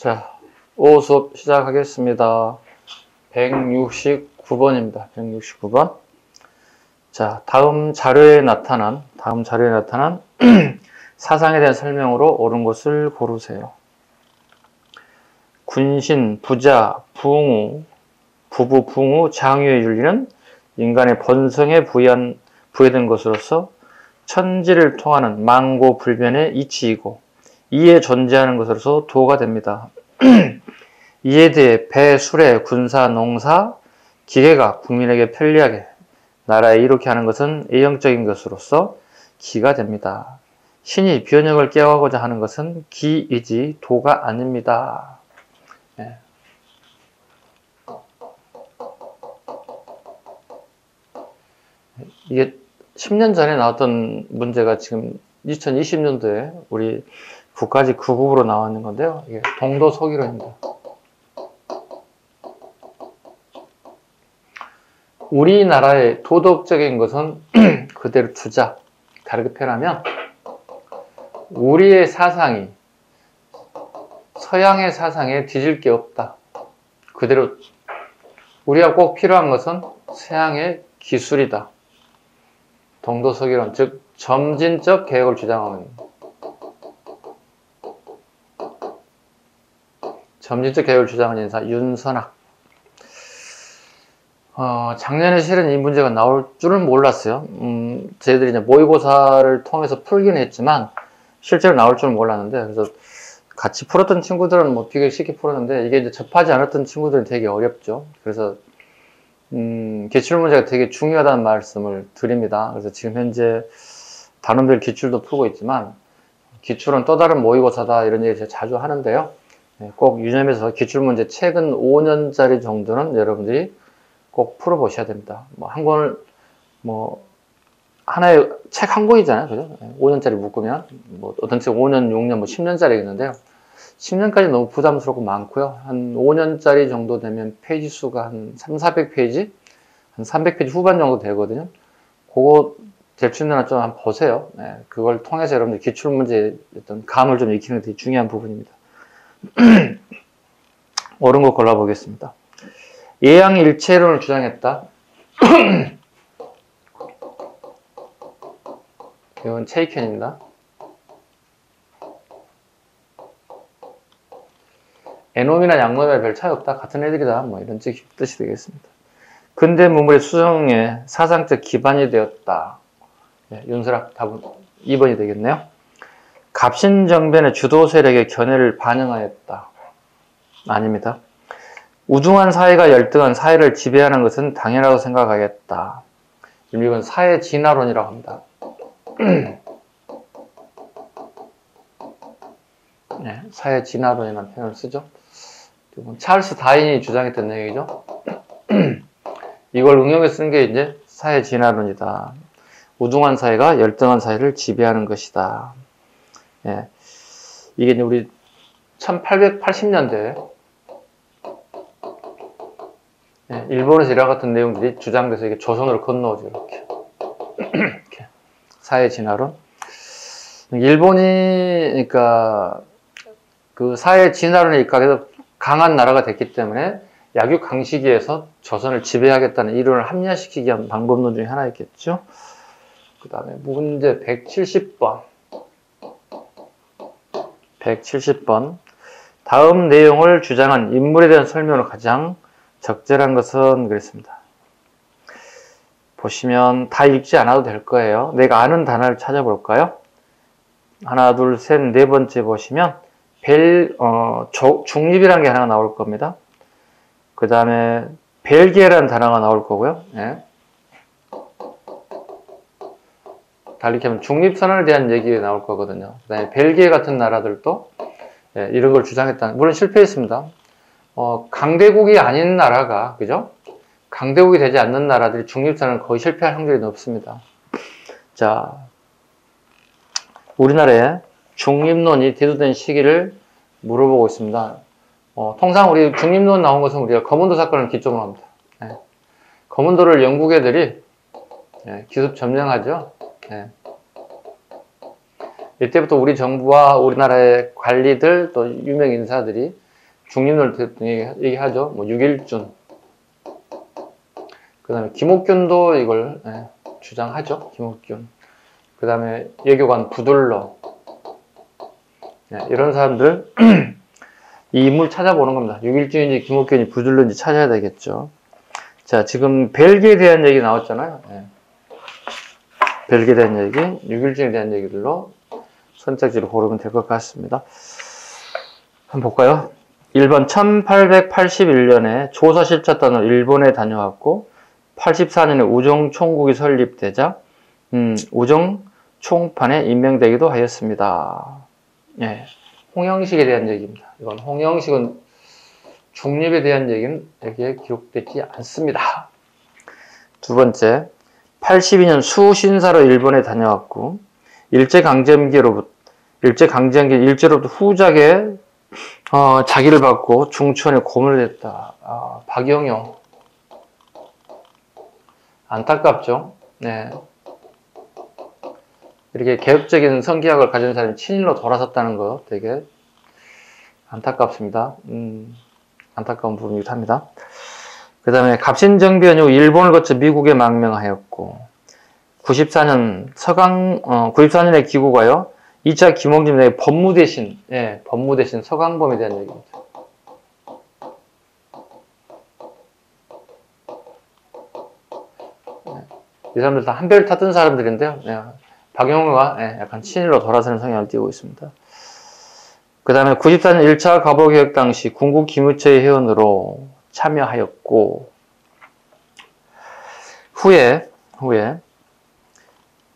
자, 5 수업 시작하겠습니다. 169번입니다. 169번. 자, 다음 자료에 나타난 사상에 대한 설명으로 옳은 것을 고르세요. 군신, 부자, 붕우, 부부, 붕우, 장유의 윤리는 인간의 본성에 부여된 것으로서 천지를 통하는 망고불변의 이치이고 이에 존재하는 것으로서 도가 됩니다. 이에 대해 배, 수레, 군사, 농사, 기계가 국민에게 편리하게 나라에 이롭게 하는 것은 A형적인 것으로서 기가 됩니다. 신이 변형을 깨워가고자 하는 것은 기이지 도가 아닙니다. 네. 이게 10년 전에 나왔던 문제가 지금 2020년도에 우리 국가직 9급으로 나왔는 건데요. 이게 동도서기로입니다. 우리나라의 도덕적인 것은 그대로 두자. 다르게 표현하면 우리의 사상이 서양의 사상에 뒤질 게 없다. 그대로 우리가 꼭 필요한 것은 서양의 기술이다. 동도서기론, 즉 점진적 개혁을 주장하는 인사 윤선학. 작년에 실은 이 문제가 나올 줄은 몰랐어요. 저희들이 이제 모의고사를 통해서 풀긴 했지만 실제로 나올 줄은 몰랐는데, 그래서 같이 풀었던 친구들은 뭐 비교 쉽게 풀었는데 이게 이제 접하지 않았던 친구들은 되게 어렵죠. 그래서 기출문제가 되게 중요하다는 말씀을 드립니다. 그래서 지금 현재 단원별 기출도 풀고 있지만 기출은 또 다른 모의고사다 이런 얘기 제가 자주 하는데요. 꼭 유념해서 기출문제 최근 5년짜리 정도는 여러분들이 꼭 풀어보셔야 됩니다. 한 권을 하나의 책 한 권이잖아요, 그죠? 5년짜리 묶으면 어떤 책 5년, 6년, 10년짜리 있는데요. 10년까지 너무 부담스럽고 많고요. 한 5년짜리 정도 되면 페이지 수가 한 300~400페이지? 한 300페이지 후반 정도 되거든요. 그거 제출문제나 좀 한번 보세요. 그걸 통해서 여러분들 기출문제의 어떤 감을 좀 익히는 게 되게 중요한 부분입니다. 옳은 거 골라보겠습니다. 예양일체론을 주장했다. 이건 체이켄입니다. 애놈이나 양놈이나 별 차이 없다. 같은 애들이다. 이런 뜻이 되겠습니다. 근대 문물의 수정에 사상적 기반이 되었다. 윤설학 답은 2번이 되겠네요. 갑신정변의 주도 세력의 견해를 반영하였다. 아닙니다. 우중한 사회가 열등한 사회를 지배하는 것은 당연하다고 생각하겠다. 이건 사회 진화론이라고 합니다. 사회 진화론이라는 표현을 쓰죠. 찰스 다윈이 주장했던 내용이죠. 이걸 응용해 쓴 게 이제 사회 진화론이다. 우중한 사회가 열등한 사회를 지배하는 것이다. 이게 이제 우리 1880년대 일본에서 이와 같은 내용들이 주장돼서 이게 조선으로 건너오죠. 이렇게. 사회 진화론. 일본이 그러니까 그 사회 진화론에 입각해서 강한 나라가 됐기 때문에 약육강식위에서 조선을 지배하겠다는 이론을 합리화시키기 위한 방법론 중에 하나였겠죠. 그 다음에 문제 170번. 170번. 다음 내용을 주장한 인물에 대한 설명으로 가장 적절한 것은 그랬습니다. 보시면 다 읽지 않아도 될 거예요. 내가 아는 단어를 찾아볼까요? 하나, 둘, 셋, 네 번째 보시면 중립이라는 게 하나 나올 겁니다. 그 다음에 벨기에라는 단어가 나올 거고요. 달리 하면 중립선언에 대한 얘기가 나올 거거든요. 그 다음에 벨기에 같은 나라들도 이런 걸 주장했다. 물론 실패했습니다. 강대국이 아닌 나라가, 그죠? 강대국이 되지 않는 나라들이 중립선언을 거의 실패할 확률이 높습니다. 자, 우리나라에 중립론이 대두된 시기를 물어보고 있습니다. 통상 우리 중립론 나온 것은 우리가 거문도 사건을 기점으로 합니다. 거문도를 영국 애들이 기습 점령하죠. 이때부터 우리 정부와 우리나라의 관리들 또 유명 인사들이 중림들 얘기하죠. 뭐 육일준. 그 다음에 김옥균도 이걸 주장하죠. 김옥균. 그 다음에 예교관 부들러. 이런 사람들 이 인물 찾아보는 겁니다. 육일준인지 김옥균이 부들러인지 찾아야 되겠죠. 자, 지금 벨기에 대한 얘기 나왔잖아요. 벨기에 대한 얘기, 육일준에 대한 얘기들로 선택지를 고르면 될 것 같습니다. 한번 볼까요? 1번 1881년에 조사실차단으로 일본에 다녀왔고 84년에 우정총국이 설립되자 우정총판에 임명되기도 하였습니다. 홍영식에 대한 얘기입니다. 이건 홍영식은 중립에 대한 얘기는 여기에 기록되지 않습니다. 두 번째, 82년 수신사로 일본에 다녀왔고 일제강점기로부터 후작에 자기를 받고 중천에 고문을 했다. 박영용. 안타깝죠. 네. 이렇게 개혁적인 성기학을 가진 사람이 친일로 돌아섰다는 거 되게 안타깝습니다. 안타까운 부분이기도 합니다. 그 다음에 갑신정변 후 일본을 거쳐 미국에 망명하였고 94년에 귀국하여 2차 김홍진의 법무대신 서강범에 대한 얘기입니다. 이 사람들 다 한배를 탔던 사람들인데요. 박영호가 약간 친일로 돌아서는 성향을 띠고 있습니다. 그 다음에 94년 1차 갑오개혁 당시 군국 기무처의 회원으로 참여하였고 후에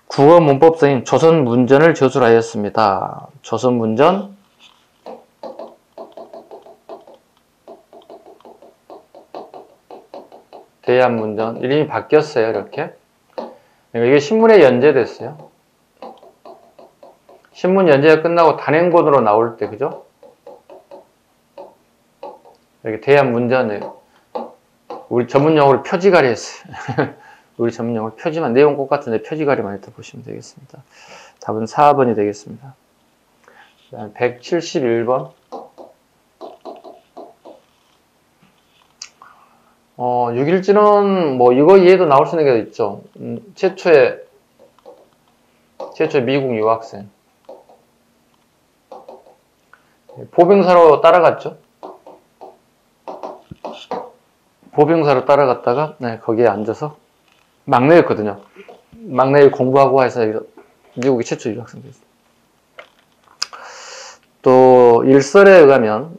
국어 문법서인 조선문전을 저술하였습니다. 조선문전 대한문전 이름이 바뀌었어요. 이렇게 이게 신문에 연재됐어요. 신문 연재가 끝나고 단행본으로 나올 때 그죠? 이렇게 대한문전 우리 전문용어로 표지가리 했어요. 우리 전문용어로 표지만 내용 똑같은데 표지가리만 했다 보시면 되겠습니다. 답은 4번이 되겠습니다. 171번 6.17은 뭐 이거 이해도 나올 수 있는 게 있죠. 최초의 미국 유학생 보병사로 따라갔죠. 보병사로 따라갔다가 거기에 앉아서 막내였거든요. 막내 공부하고 해서 미국의 최초 유학생 됐어요. 또 일설에 의하면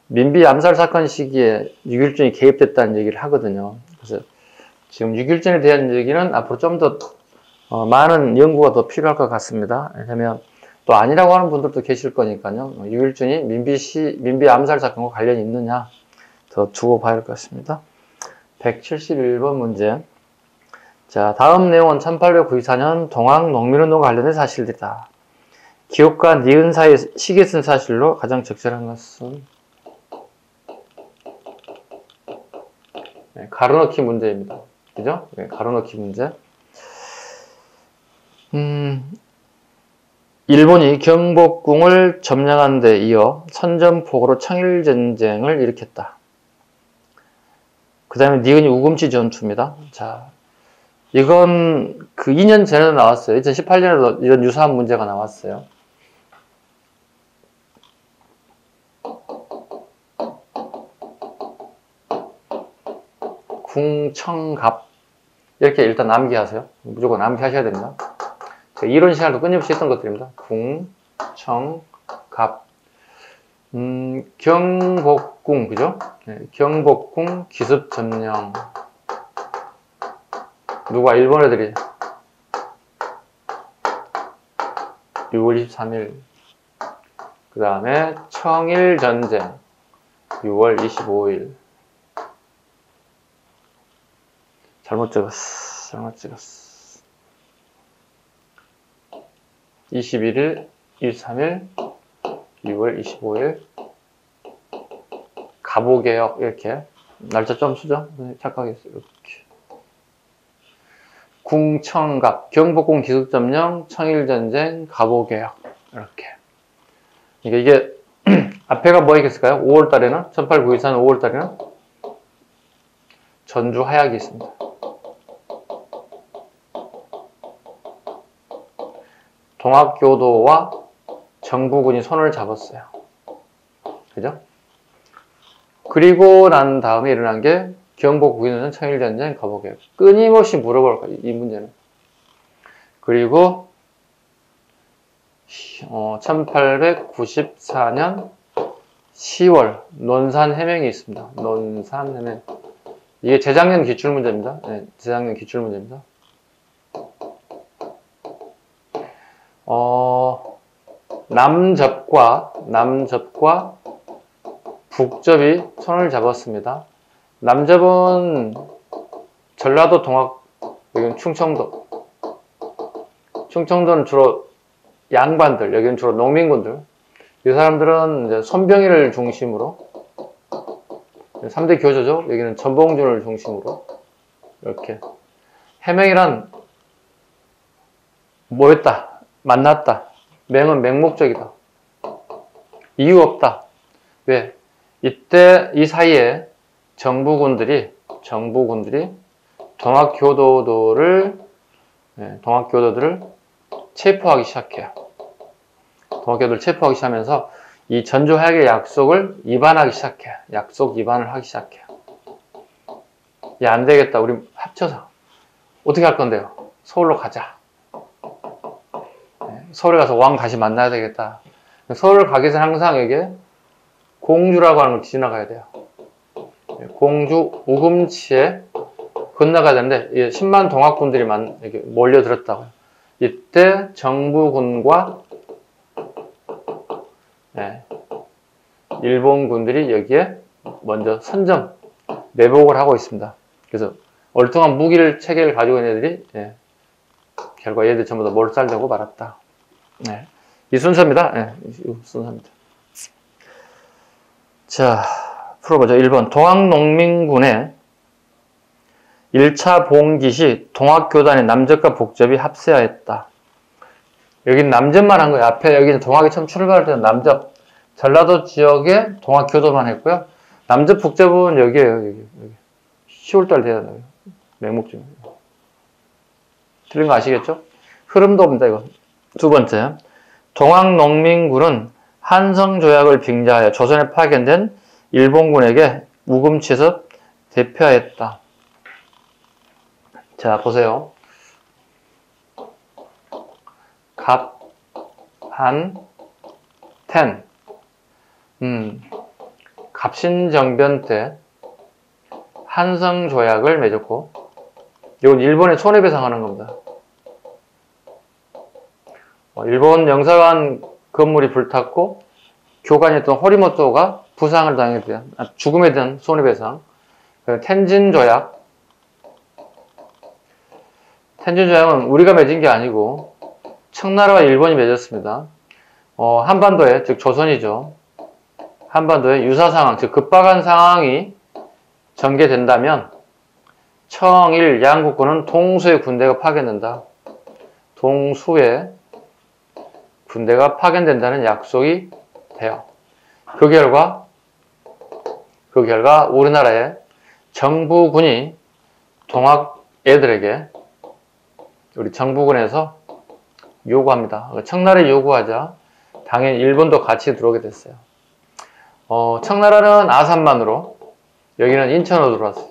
민비 암살 사건 시기에 6.1준이 개입됐다는 얘기를 하거든요. 그래서 지금 6.1준에 대한 얘기는 앞으로 좀 더 많은 연구가 더 필요할 것 같습니다. 왜냐하면 또 아니라고 하는 분들도 계실 거니까요. 6.1준이 민비 암살 사건과 관련이 있느냐 더 두고 봐야 할 것 같습니다. 171번 문제. 자, 다음 내용은 1894년 동학농민운동과 관련된 사실들이다. 기업과 니은 사이에 시계 쓴 사실로 가장 적절한 것은 가로넣기 문제입니다. 그죠? 가로넣기 문제. 일본이 경복궁을 점령한 데 이어 선전포고로 청일전쟁을 일으켰다. 그 다음에 니은이 우금치 전투입니다. 자, 이건 그 2년 전에도 나왔어요. 2018년에도 이런 유사한 문제가 나왔어요. 궁청갑 이렇게 일단 암기하세요. 무조건 암기하셔야 됩니다. 이론 시간도 끊임없이 했던 것들입니다. 궁청갑 경복궁 그죠? 경복궁 기습점령 누가 일본 애들이 6월 23일 그 다음에 청일전쟁 6월 25일 잘못 찍었어. 21일, 23일, 6월 25일 갑오개혁 이렇게 날짜 좀 쓰죠? 착각했어요. 이렇게 궁청갑, 경복궁 기습점령, 청일전쟁, 갑오개혁 이렇게 이게 앞에가 뭐 있겠을까요? 5월달에는 1894년 5월달에는 전주 하약이 있습니다. 동학교도와 정부군이 손을 잡았어요. 그죠? 그리고 난 다음에 일어난 게 경복궁에는 청일전쟁 거북이에요. 끊임없이 물어볼 거예요. 이 문제는. 그리고 1894년 10월 논산해명이 있습니다. 논산해명. 이게 재작년 기출문제입니다. 네, 재작년 기출문제입니다. 남접과 북접이 손을 잡았습니다. 남접은 전라도 동학, 여기는 충청도. 충청도는 주로 양반들, 여기는 주로 농민군들. 이 사람들은 이제 손병희를 중심으로 3대 교조죠. 여기는 전봉준을 중심으로 이렇게 해명이란 모였다, 만났다. 맹은 맹목적이다. 이유 없다. 왜? 이때 이 사이에 정부군들이 동학교도들을 체포하기 시작해요. 동학교도를 체포하기 시작하면서 이 전주하약의 약속을 위반하기 시작해요. 약속 위반을 하기 시작해요. 야, 안 되겠다. 우리 합쳐서 어떻게 할 건데요? 서울로 가자. 서울에 가서 왕 다시 만나야 되겠다. 서울 가기 전에 항상 여기에 공주라고 하는 걸 지나가야 돼요. 공주 우금치에 건너가야 되는데 10만 동학군들이 이렇게 몰려들었다고요. 이때 정부군과 일본군들이 여기에 먼저 선점, 매복을 하고 있습니다. 그래서 얼통한 무기를 체계를 가지고 있는 애들이 결과 얘들 전부 다 몰살되고 말았다. 이 순서입니다. 이 순서입니다. 자, 풀어보죠. 1번 동학농민군의 1차 봉기 시 동학교단의 남접과 북접이 합세하였다. 여기는 남접만 한 거예요. 앞에 여기는 동학이 처음 출발할 때는 남접, 전라도 지역에 동학교도만 했고요. 남접, 북접은 여기에요. 여기. 10월달 돼야 돼요. 맹목적. 틀린 거 아시겠죠? 흐름도 없습니다. 이거. 두 번째, 동학농민군은 한성조약을 빙자하여 조선에 파견된 일본군에게 우금치에서 대표하였다. 자, 보세요. 갑, 한, 텐. 갑신정변 때 한성조약을 맺었고, 이건 일본에 손해배상하는 겁니다. 일본 영사관 건물이 불탔고 교관이 있던 호리모토가 부상을 당하게 된 죽음에 대한 손해배상. 텐진조약. 텐진조약은 우리가 맺은 게 아니고 청나라와 일본이 맺었습니다. 한반도에, 즉 조선이죠. 한반도에 유사상황, 즉 급박한 상황이 전개된다면 청일 양국군은 동수의 군대가 파견된다. 동수에 군대가 파견된다는 약속이 돼요. 그 결과 우리나라의 정부군이 동학 애들에게 우리 정부군에서 요구합니다. 청나라에 요구하자 당연히 일본도 같이 들어오게 됐어요. 청나라는 아산만으로, 여기는 인천으로 들어왔어요.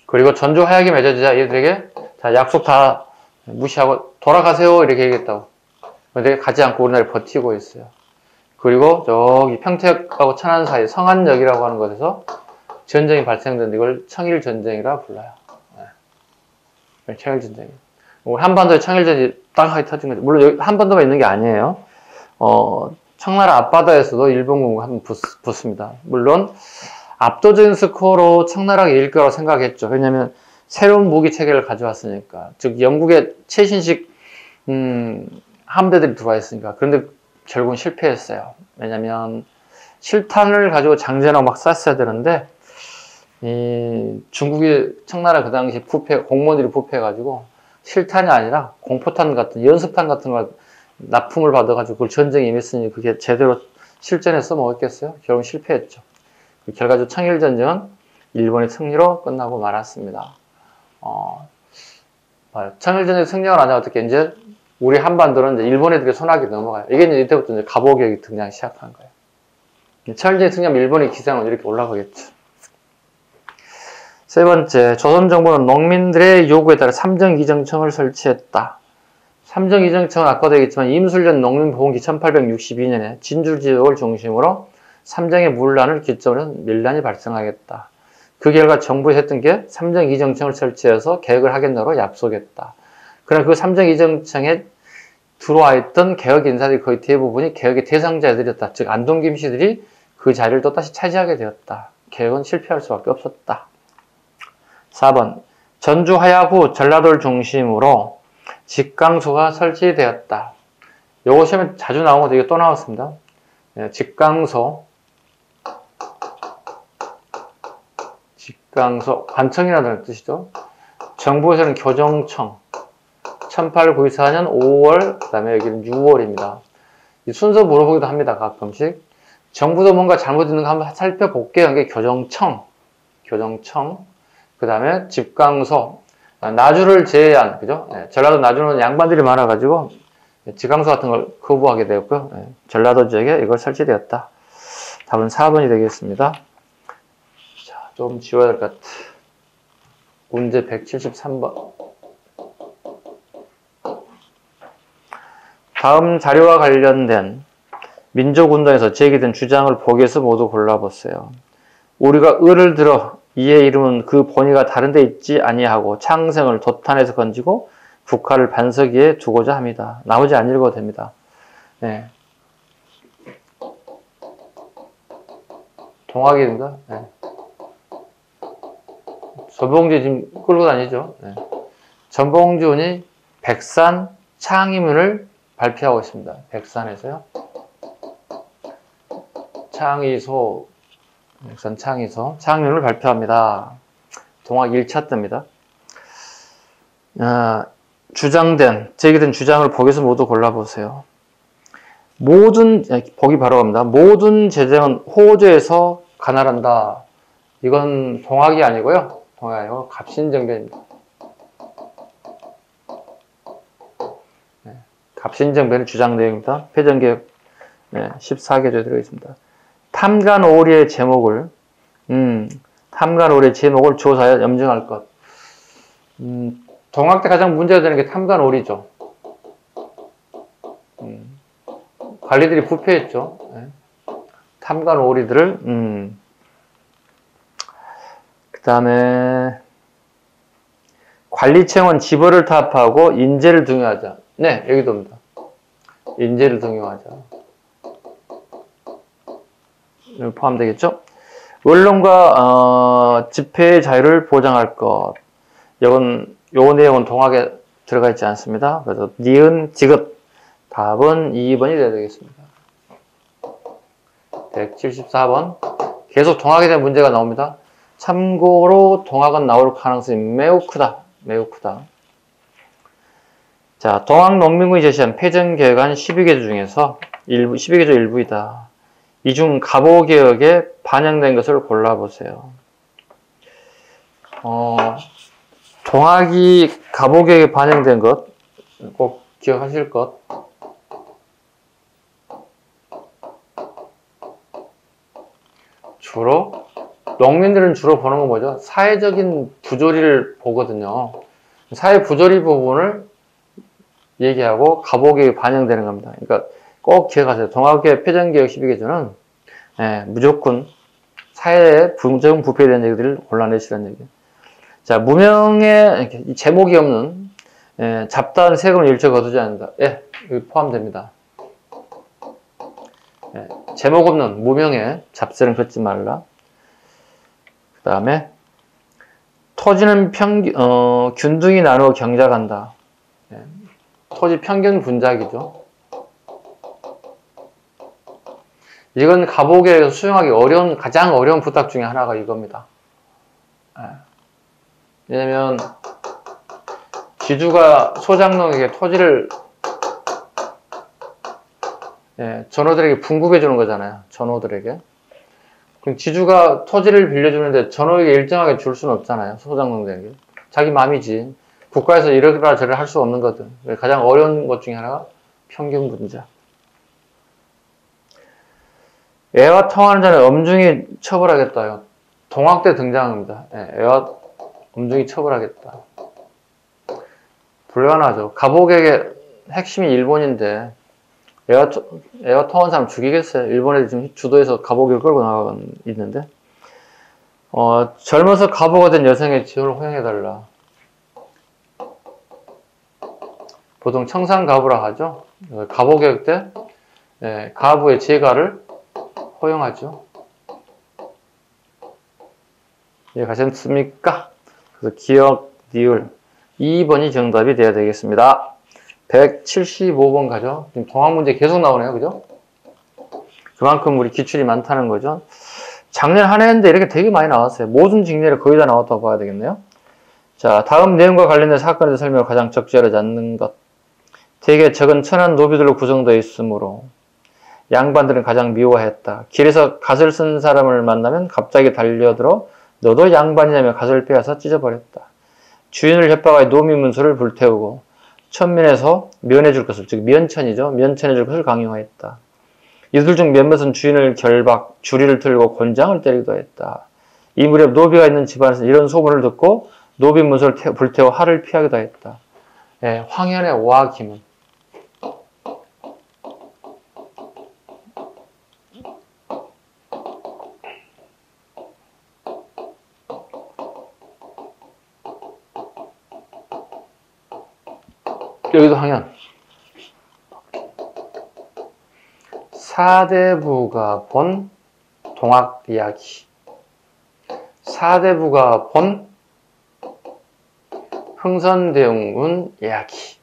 그리고 전주 하약이 맺어지자 얘들에게 자, 약속 다 무시하고 돌아가세요 이렇게 얘기했다고. 근데 가지 않고 우리나라에 버티고 있어요. 그리고 저기 평택하고 천안 사이 성안역이라고 하는 곳에서 전쟁이 발생된 이걸 청일전쟁이라 불러요. 청일전쟁. 한반도에 청일전쟁이 땅하게 터진 거죠. 물론 여기 한반도가 있는 게 아니에요. 청나라 앞바다에서도 일본군과 한번 붙습니다. 물론 압도적인 스코어로 청나라가 이길 거라고 생각했죠. 왜냐하면 새로운 무기 체계를 가져왔으니까. 즉 영국의 최신식 함대들이 들어와 있으니까. 그런데 결국은 실패했어요. 왜냐하면 실탄을 가지고 장전하고 막 쐈어야 되는데 중국의 청나라 그 당시 공무원들이 부패해가지고 실탄이 아니라 공포탄 같은 연습탄 같은 걸 납품을 받아가지고 그걸 전쟁에 임했으니 그게 제대로 실전에 써먹었겠어요? 결국 실패했죠. 그 결과적으로 청일전쟁은 일본의 승리로 끝나고 말았습니다. 청일전쟁 승리가 나자 어떻게 이제 우리 한반도는 이제 일본 애들이 손아귀 넘어가요. 이게 이제 이때부터 이제 갑오개혁이 등장하기 시작한 거예요. 청일전쟁 승리하면 일본의 기세는 이렇게 올라가겠죠. 세 번째, 조선정부는 농민들의 요구에 따라 삼정이정청을 설치했다. 삼정이정청은 아까도 얘기했지만 임술련 농민보험기 1862년에 진주 지역을 중심으로 삼정의 문란을 기점으로 밀란이 발생하겠다. 그 결과 정부에서 했던 게 삼정이정청을 설치해서 개혁을 하겠다고 약속했다. 그러나 그 삼정이정청에 들어와 있던 개혁 인사들이 거의 대부분이 개혁의 대상자들이었다. 즉 안동 김씨들이 그 자리를 또다시 차지하게 되었다. 개혁은 실패할 수밖에 없었다. 4번, 전주 하야 후 전라도를 중심으로 직강소가 설치되었다. 요거 시험에 자주 나오고 이게 또 나왔습니다. 직강소, 관청이라는 뜻이죠. 정부에서는 교정청, 1894년 5월, 그 다음에 여기는 6월입니다. 이 순서 물어보기도 합니다, 가끔씩. 정부도 뭔가 잘못 있는 거 한번 살펴볼게요. 이게 교정청, 그 다음에 직강소, 나주를 제외한, 그죠? 전라도 나주는 양반들이 많아가지고, 직강소 같은 걸 거부하게 되었고요. 전라도 지역에 이걸 설치되었다. 답은 4번이 되겠습니다. 자, 좀 지워야 될 것 같아. 문제 173번. 다음 자료와 관련된 민족운동에서 제기된 주장을 보기에서 모두 골라보세요. 우리가 을을 들어 이의 이름은 그 본의가 다른 데 있지 아니하고 창생을 도탄에서 건지고 국화를 반석 위에 두고자 합니다. 나머지 안 읽어도 됩니다. 네. 동학입니다. 네. 전봉주 지금 끌고 다니죠. 네. 전봉준이 백산 창의문을 발표하고 있습니다. 백산에서요. 백산 창의소, 창의문을 발표합니다. 동학 1차 때입니다. 제기된 주장을 보기에서 모두 골라보세요. 보기 바로 갑니다. 모든 재정은 호조에서 관할한다. 이건 동학이 아니고요. 동학이 아니고 갑신정변입니다. 갑신정변의 주장 내용입니다. 패전개혁 14개조에 들어있습니다. 탐관오리의 제목을 조사하여 염증할 것. 동학 때 가장 문제가 되는 게 탐관오리죠. 관리들이 부패했죠. 탐관오리들을 그 다음에 관리청은 지벌을 타협하고 인재를 등용하자. 네, 여기도입니다. 인재를 등용하자. 포함되겠죠? 언론과 집회의 자유를 보장할 것. 요 내용은 동학에 들어가 있지 않습니다. 그래서 니은, 지읒. 답은 2번이 되어야 되겠습니다. 174번. 계속 동학에 대한 문제가 나옵니다. 참고로 동학은 나올 가능성이 매우 크다. 매우 크다. 자, 동학농민군이 제시한 패전개혁안 12개조 중에서 12개조 일부이다. 이 중 갑오개혁에 반영된 것을 골라보세요. 동학이 갑오개혁에 반영된 것 꼭 기억하실 것. 농민들은 주로 보는 건 뭐죠? 사회적인 부조리를 보거든요. 사회 부조리 부분을 얘기하고 갑오개혁에 반영되는 겁니다. 그러니까 꼭 기억하세요. 동학의 패전개혁 12개조는 무조건 사회의 부정 부패에 대한 얘기들을 골라내시라는 얘기예요. 자, 무명의 제목이 없는 잡다한 세금을 일체 거두지 않는다. 여기 포함됩니다. 제목 없는 무명의 잡세는 걷지 말라. 그 다음에 토지는 균등히 나누어 경작한다. 토지 평균 분작이죠. 이건 갑오개혁에서 수용하기 가장 어려운 부탁 중에 하나가 이겁니다. 왜냐면 지주가 소장농에게 토지를 예, 전호들에게 분급해 주는 거잖아요. 전호들에게. 그럼 지주가 토지를 빌려주는데 전호에게 일정하게 줄 수는 없잖아요. 소장농들에게. 자기 마음이지. 국가에서 이러라 저러라 할 수 없는 거든. 가장 어려운 것 중에 하나가 평균 분자. 애와 통하는 자는 엄중히 처벌하겠다요. 동학대 등장합니다. 예, 애와 엄중히 처벌하겠다. 불가능하죠. 가복에게 핵심이 일본인데 애와 통한 사람 죽이겠어요. 일본 애들 지금 주도해서 가복을 끌고 나가고 있는데 젊어서 가보가 된 여성의 지원을 허용해달라. 보통 청산가부라 하죠. 가보개혁 때 가부의 재가를 허용하죠. 이해가셨습니까? 그래서 기억, 니을 2번이 정답이 되어야 되겠습니다. 175번 가죠. 지금 통합 문제 계속 나오네요. 그죠? 그만큼 우리 기출이 많다는 거죠. 작년 한 해인데 이렇게 되게 많이 나왔어요. 모든 직렬에 거의 다 나왔다고 봐야 되겠네요. 자, 다음 내용과 관련된 사건에 대해 설명을 가장 적절하지 않는 것. 대개 적은 천한 노비들로 구성되어 있으므로 양반들은 가장 미워했다. 길에서 갓을 쓴 사람을 만나면 갑자기 달려들어 너도 양반이냐며 갓을 빼앗아 찢어버렸다. 주인을 협박하여 노미 문서를 불태우고 천민에서 면해줄 것을, 즉 면천이죠. 면천해줄 것을 강요하였다. 이들 중 몇몇은 주인을 결박, 주리를 틀고 곤장을 때리기도 했다. 이 무렵 노비가 있는 집안에서 이런 소문을 듣고 노비 문서를 불태워 화를 피하기도 했다. 예, 황현의 오화기문. 여기도 황현. 사대부가 본 동학 이야기. 사대부가 본 흥선대원군 이야기.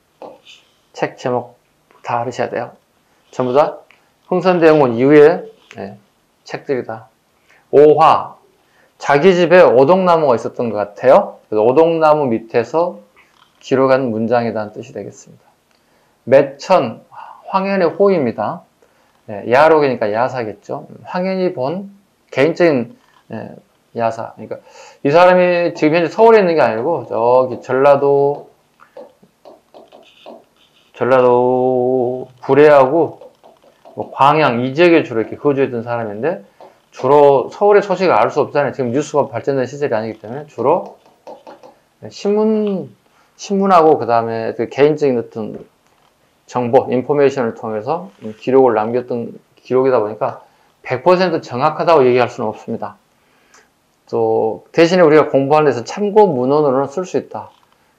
책 제목 다 알으셔야 돼요. 전부 다 흥선대원군 이후의 책들이다. 오화. 자기 집에 오동나무가 있었던 것 같아요. 그래서 오동나무 밑에서 기록한 문장이라는 뜻이 되겠습니다. 매천, 황현의 호입니다. 야록이니까 야사겠죠. 황현이 본 개인적인 야사. 그러니까 이 사람이 지금 현재 서울에 있는 게 아니고 저기 전라도 구례하고 뭐 광양 이 지역에 주로 이렇게 거주했던 사람인데 주로 서울의 소식을 알 수 없잖아요. 지금 뉴스가 발전된 시절이 아니기 때문에 주로 신문하고 그 다음에 그 개인적인 어떤 정보, 인포메이션을 통해서 기록을 남겼던 기록이다 보니까 100% 정확하다고 얘기할 수는 없습니다. 또 대신에 우리가 공부하는 데서 참고 문헌으로는 쓸 수 있다.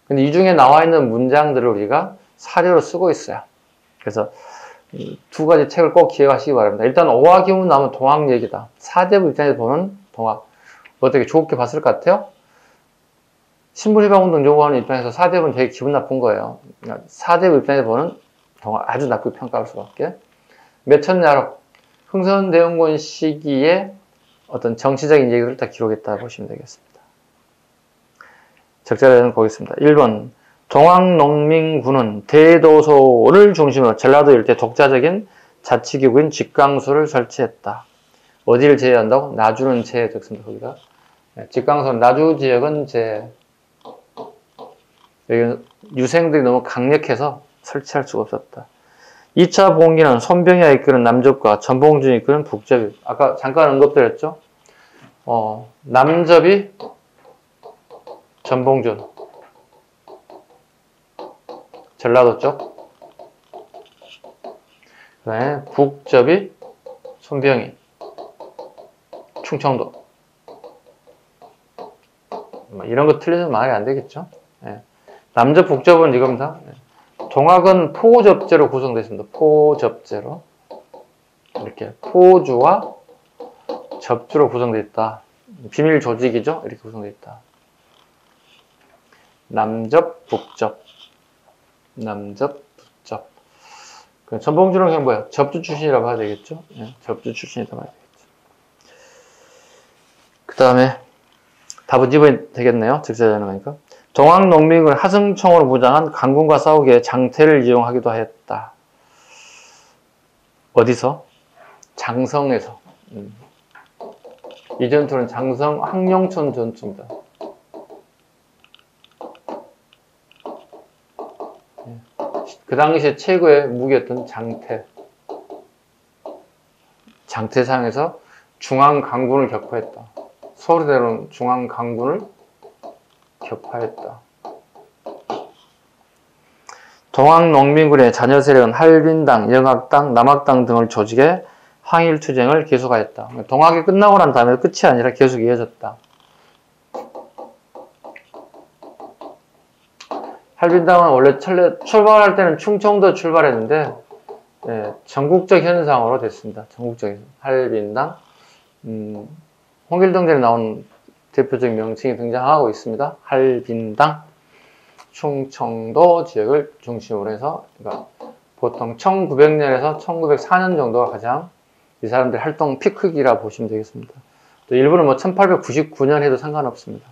근데 이 중에 나와 있는 문장들을 우리가 사료로 쓰고 있어요. 그래서 두 가지 책을 꼭 기억하시기 바랍니다. 일단 오화기문 나오면 동학 얘기다. 사대부 입장에서 보는 동학. 어떻게 좋게 봤을 것 같아요? 신분해방운동 요구하는 입장에서 사대부는 되게 기분 나쁜 거예요. 사대부 입장에서 보는 동학 아주 나쁘게 평가할 수밖에. 매천야록 흥선대원군 시기에 어떤 정치적인 얘기를 다 기록했다 보시면 되겠습니다. 적절하게는 보겠습니다. 1번 동학농민군은 대도소를 중심으로 전라도 일대 독자적인 자치기구인 직강소를 설치했다. 어디를 제외한다고? 나주는 제외 적습니다. 거기다. 직강소는 나주 지역은 제외. 여기 유생들이 너무 강력해서 설치할 수가 없었다. 2차 봉기는 손병희가 이끄는 남접과 전봉준이 이끄는 북접이. 아까 잠깐 언급드렸죠? 남접이 전봉준. 전라도 쪽. 그 다음에 북접이 손병희. 충청도. 이런 거 틀려서 말이 안 되겠죠? 남접, 북접은 이겁니다. 동학은 포접제로 구성되어 있습니다. 포접제로. 이렇게 포주와 접주로 구성되어 있다. 비밀 조직이죠? 이렇게 구성되어 있다. 남접, 북접. 남접, 북접. 전봉준은 그냥 뭐야? 접주 출신이라고 해야 되겠죠? 접주 출신이라고 해야 되겠죠. 그 다음에 답은 2번이 되겠네요. 적절하는 거니까. 동학농민군을 하승총으로 무장한 강군과 싸우기에 장태를 이용하기도 하였다. 어디서? 장성에서. 이 전투는 장성 항영천 전투입니다. 그 당시에 최고의 무기였던 장태상에서 중앙강군을 격파했다. 서울대로는 중앙강군을 격파했다. 동학농민군의 자녀 세력은 할빈당, 영학당, 남학당 등을 조직해 항일투쟁을 계속하였다. 동학이 끝나고 난 다음에 끝이 아니라 계속 이어졌다. 할빈당은 원래 출발할 때는 충청도 출발했는데 전국적 현상으로 됐습니다. 전국적 할빈당, 홍길동전에 나온 대표적 명칭이 등장하고 있습니다. 할빈당, 충청도 지역을 중심으로 해서 그러니까 보통 1900년에서 1904년 정도가 가장 이 사람들 활동 피크기라 보시면 되겠습니다. 또 일부는 뭐 1899년 해도 상관없습니다.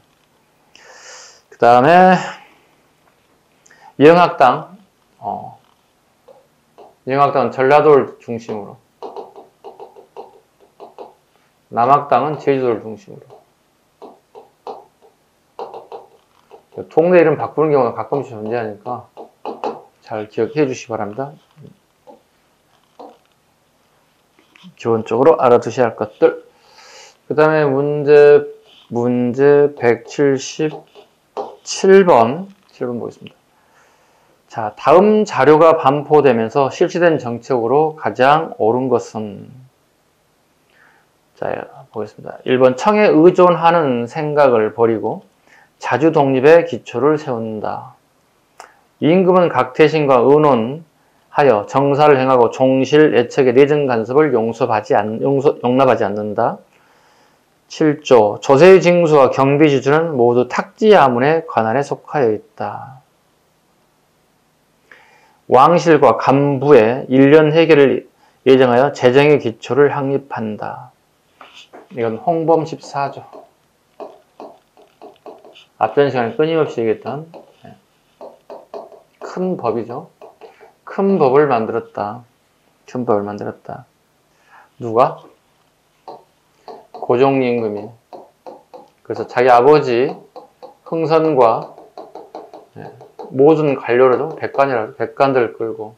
그 다음에 영학당, 영학당은 전라도를 중심으로, 남학당은 제주도를 중심으로. 동네 이름 바꾸는 경우가 가끔씩 존재하니까 잘 기억해 주시기 바랍니다. 기본적으로 알아두셔야 할 것들. 그 다음에 문제 177번 보겠습니다. 자, 다음 자료가 반포되면서 실시된 정책으로 가장 옳은 것은? 자, 보겠습니다. 1번 청에 의존하는 생각을 버리고 자주 독립의 기초를 세운다. 임금은 각태신과 의논하여 정사를 행하고 종실, 애척의 내정 간섭을 용납하지 않는다. 7조 조세의 징수와 경비지주는 모두 탁지야문의 관할에 속하여 있다. 왕실과 간부의 일련 해결을 예정하여 재정의 기초를 확립한다. 이건 홍범 14조. 앞전 시간에 끊임없이 얘기했던 큰 법이죠. 큰 법을 만들었다. 큰 법을 만들었다. 누가? 고종임금이. 그래서 자기 아버지 흥선과 모든 관료라도 백관들을 끌고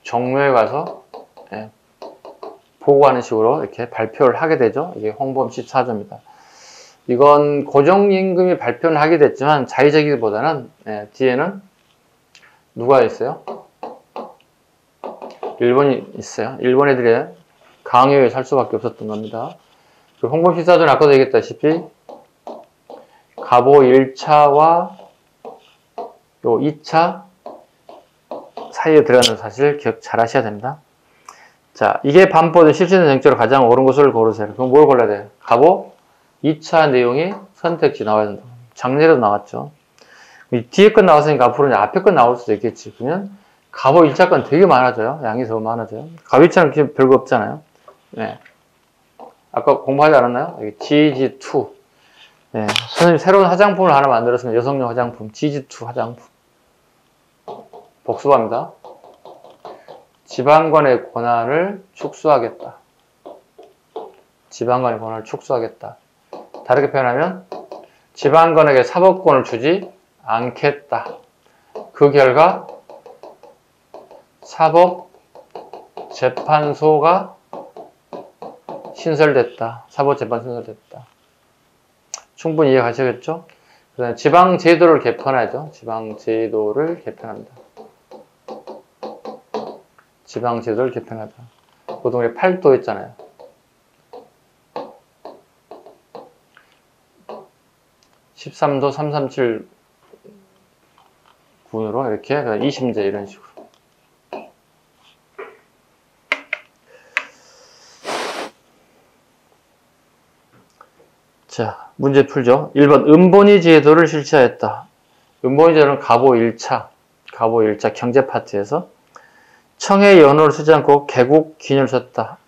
정묘에 가서 보고하는 식으로 이렇게 발표를 하게 되죠. 이게 홍범 14조입니다. 이건 고종임금이 발표는 하게 됐지만 자의적이기보다는 뒤에는 누가 있어요? 일본이 있어요. 일본 애들이 강요에 살 수밖에 없었던 겁니다. 홍범 14조는 아까도 얘기했다시피 갑오 1차와 요 2차 사이에 들어가는 사실 기억 잘 하셔야 됩니다. 자, 이게 반포된 실시된 정책으로 가장 옳은 것을 고르세요. 그럼 뭘 골라야 돼요? 갑오 2차 내용이 선택지 나와야 된다. 작년에도 나왔죠. 뒤에 건 나왔으니까 앞으로 앞에 건 나올 수도 있겠지. 그러면 갑오 1차 건 되게 많아져요. 양이 더 많아져요. 갑오 2차는 별거 없잖아요. 네. 아까 공부하지 않았나요? 여기 GG2. 네. 선생님 새로운 화장품을 하나 만들었습니다. 여성용 화장품. GG2 화장품. 복습합니다. 지방관의 권한을 축소하겠다. 지방관의 권한을 축소하겠다. 다르게 표현하면 지방관에게 사법권을 주지 않겠다. 그 결과 사법재판소가 신설됐다. 사법재판 신설됐다. 충분히 이해가시겠죠? 그 다음에 지방제도를 개편하죠. 지방제도를 개편한다. 지방제도를 개편하다. 보통 우리 8도 있잖아요. 13도 337 군으로 이렇게 20제 이런 식으로. 자, 문제 풀죠. 1번 음본위 제도를 실시하였다. 음본위 제도는 갑오 1차 경제 파트에서 청의 연호를 쓰지 않고 개국 기념을 썼다.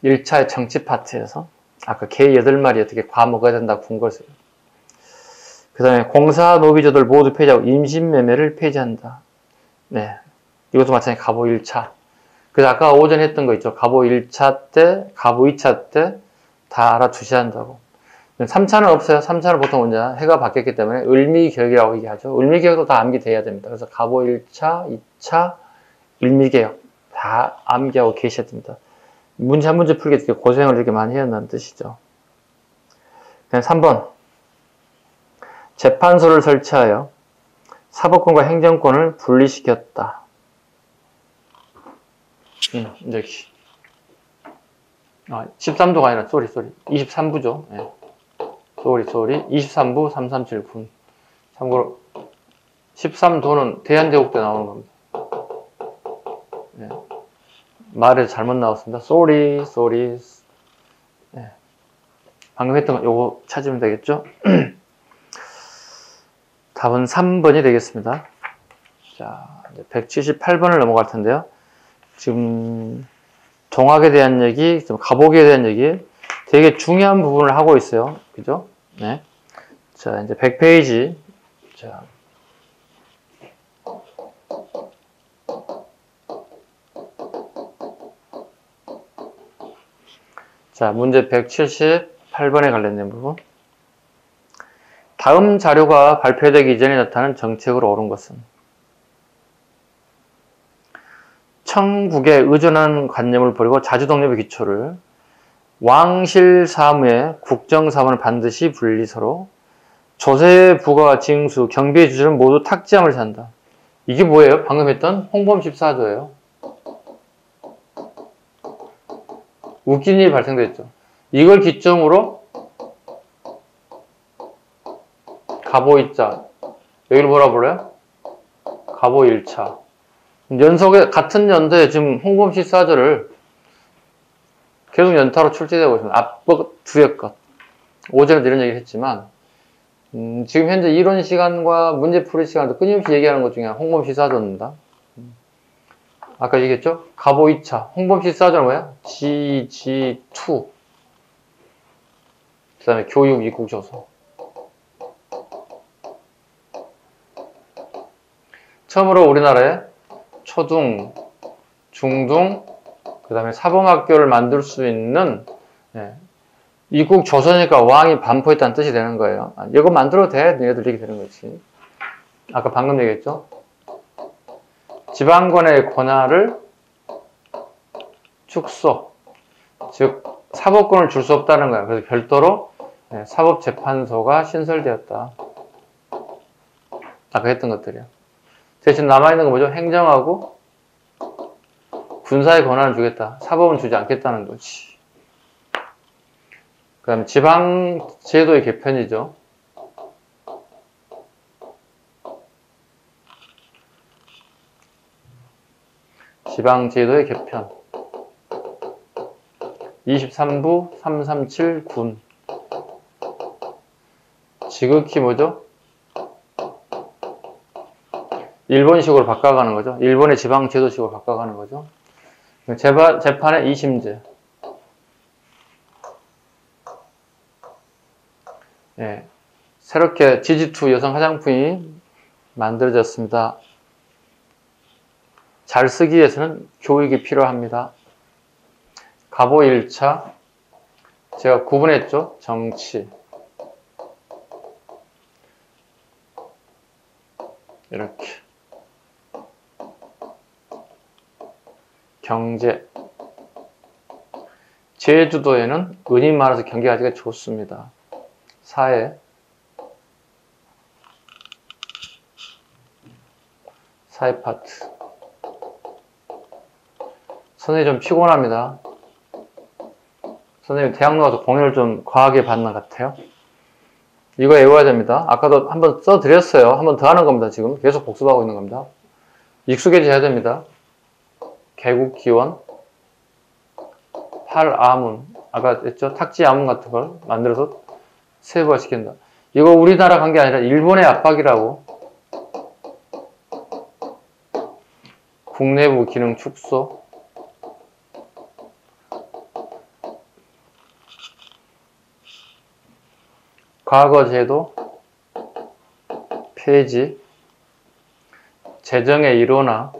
1차의 정치 파트에서 아까 개 8마리 어떻게 과먹어야 된다고 군 것을. 그 다음에 공사 노비조들 모두 폐지하고 임신매매를 폐지한다. 네. 이것도 마찬가지 가보 1차. 그래서 아까 오전에 했던 거 있죠. 가보 1차 때, 가보 2차 때 다 알아두셔야 한다고. 3차는 없어요. 3차는 보통 이제 해가 바뀌었기 때문에 을미개혁이라고 얘기하죠. 을미개혁도 다 암기돼야 됩니다. 그래서 가보 1차, 2차, 을미개혁 다 암기하고 계셔야 됩니다. 문제 한 문제 풀기 이렇게 고생을 이렇게 많이 해야 한다는 뜻이죠. 그냥 3번. 재판소를 설치하여 사법권과 행정권을 분리시켰다. 여기. 13도가 아니라, 쏘리. 23부죠. 예. 쏘리. 23부 3379. 참고로, 13도는 대한제국대 나오는 겁니다. 예. 말에서 잘못 나왔습니다. 쏘리. 예. 방금 했던 거, 요거 찾으면 되겠죠? 답은 3번이 되겠습니다. 자, 178번을 넘어갈 텐데요. 지금, 동학에 대한 얘기, 가복에 대한 얘기, 되게 중요한 부분을 하고 있어요. 그죠? 네. 자, 이제 100페이지. 자, 문제 178번에 관련된 부분. 다음 자료가 발표되기 이전에 나타난 정책으로 옳은 것은 청국에 의존하는 관념을 버리고 자주독립의 기초를 왕실사무의 국정사무는 반드시 분리서로 조세, 부가, 징수, 경비의 주체는 모두 탁지함을 산다. 이게 뭐예요? 방금 했던 홍범 14조예요. 웃긴 일이 발생됐죠. 이걸 기점으로 가보 2자, 여기를 뭐라 불러요? 가보 1차. 연속에 같은 연도에 지금 홍범 14조를 계속 연타로 출제되고 있습니다. 앞것, 뒤의 것. 오전에도 이런 얘기를 했지만 지금 현재 이론 시간과 문제 풀이 시간도 끊임없이 얘기하는 것 중에 홍범 14조입니다. 아까 얘기했죠? 가보 2차. 홍범 14조는 뭐야? GG2. 그 다음에 교육 입국조서. 처음으로 우리나라에 초등, 중등, 그 다음에 사범학교를 만들 수 있는 입국 조서니까 왕이 반포했다는 뜻이 되는 거예요. 이거 만들어도 돼? 얘네들 얘기 되는 거지. 아까 방금 얘기했죠? 지방권의 권한을 축소, 즉 사법권을 줄 수 없다는 거예요. 그래서 별도로 사법재판소가 신설되었다. 아까 했던 것들이요. 대신 남아있는 건 뭐죠? 행정하고 군사의 권한을 주겠다. 사법은 주지 않겠다는 거지. 그 다음에 지방제도의 개편이죠. 지방제도의 개편. 23부 337군. 지극히 뭐죠? 일본식으로 바꿔가는 거죠. 일본의 지방제도식으로 바꿔가는 거죠. 재판의 2심제. 새롭게 GG2 여성 화장품이 만들어졌습니다. 잘 쓰기 위해서는 교육이 필요합니다. 가보 1차. 제가 구분했죠. 정치. 이렇게. 경제. 제주도에는 은이 많아서 경기하기가 좋습니다. 사회. 사회 파트. 선생님 좀 피곤합니다. 선생님 대학 나와서 공연을 좀 과하게 받는 것 같아요. 이거 외워야 됩니다. 아까도 한번 써드렸어요. 한번 더 하는 겁니다. 지금 계속 복습하고 있는 겁니다. 익숙해져야 됩니다. 개국기원, 팔아문, 아까 했죠? 탁지아문 같은 걸 만들어서 세부화 시킨다. 이거 우리나라 간 게 아니라 일본의 압박이라고. 국내부 기능 축소. 과거제도 폐지. 재정의 일원화.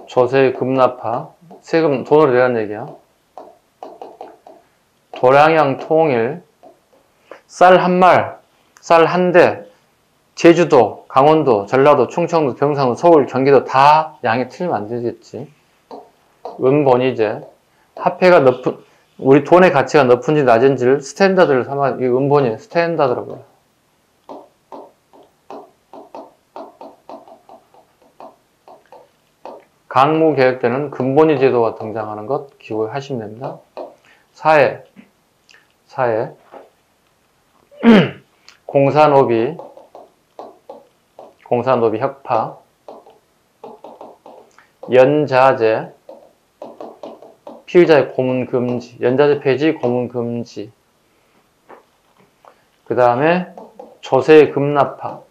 조세 급납파. 세금 돈으로 내라는 얘기야. 도량양 통일. 쌀 한 말, 쌀 한 대. 제주도, 강원도, 전라도, 충청도, 경상도, 서울, 경기도 다 양이 틀리면 안 되겠지. 은본이제. 화폐가 높은, 우리 돈의 가치가 높은지 낮은지를 스탠다드를 삼아, 이 은본이 스탠다드라고요. 강무 개혁 때는 근본위 제도가 등장하는 것 기억하시면 됩니다. 사회. 공사노비 혁파. 연자제. 피의자의 고문 금지. 연자제 폐지, 고문 금지. 그 다음에 조세 급납파.